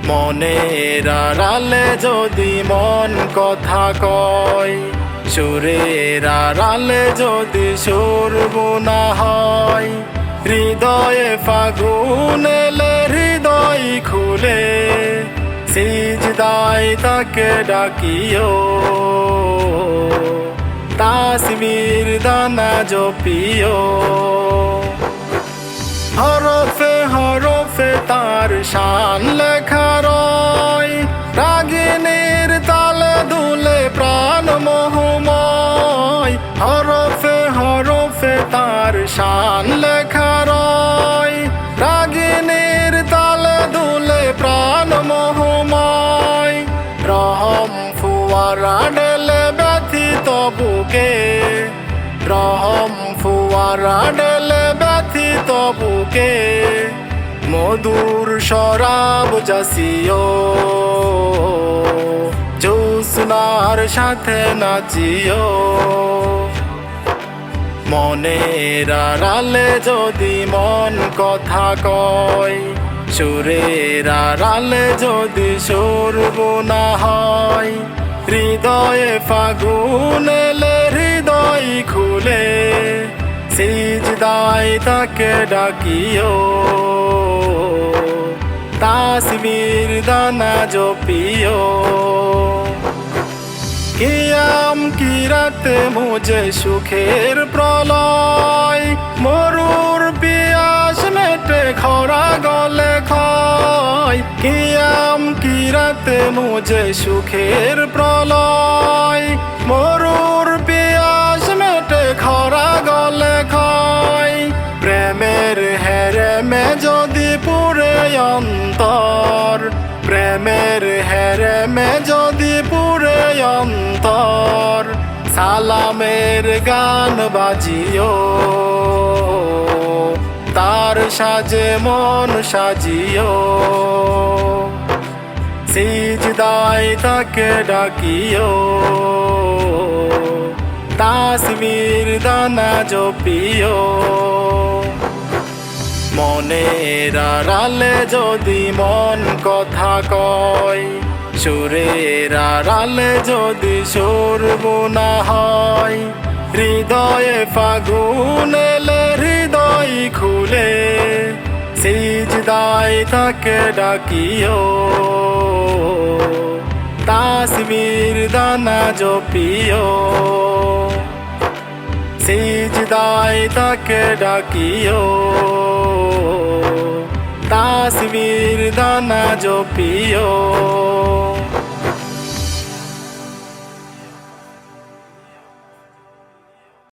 মনের আড়ালে যদি মন কথা কয়, সুরের আড়ালে যদি সুর বোনা হয়, হৃদয়ে ফাগুন এলে হৃদয় খুলে সিজদায় তাকে ডাকিও, তাসবির দানা জপিও। হরফে হরফে তার শান লেখা রয়, রাগিনীর তালে দুলে প্রাণ মোহময়। হরফে হরফে তার শান লেখা রয়, রাগিনীর তালে দুলে প্রাণ মোহময়। রহম ফুয়ারা ঢেলে ব্যথিত বুকে, রহম ফুয়ারা ঢেলে ব্যথিত বুকে, মধুর শরাব জাসিও, জ্যোৎস্নার সাথে নাচিও। মনের আড়ালে যদি মন কথা কয়, সুরের আড়ালে যদি সুর বোনা হয়, হৃদয়ে ফাগুন এলে হৃদয় খুলে সিজদায় তাকে ডাকিও, তাসবির দানা জপিও। কিয়াম কিরাতে মুঝে সুখের প্রলয়, মরুর পিয়াস মেটে খরা গলে ক্ষয়। কিয়াম কিরাতে মুঝে সুখের প্রলয়, মরুর পিয়াস মেটে খরা গলে ক্ষয়। প্রেমের হেরেমে যদি পুরে অন্তর, প্রেমের হেরেমে যদি পুরে অন্তর, সালামের গান বাজিও, তার সাজে মন সাজিও। সিজদায় তাকে ডাকিও, তাসবির দানা জপিও। মনের আড়ালে যদি মন কথা কয়, সুরের আড়ালে যদি সুর বোনা হয়, হৃদয়ে ফাগুন এলে হৃদয় খুলে সিজদায় তাকে ডাকিও, তাসবির দানা জপিও। সিজদায় তাকে ডাকিও, তাসবির দানা জপিও।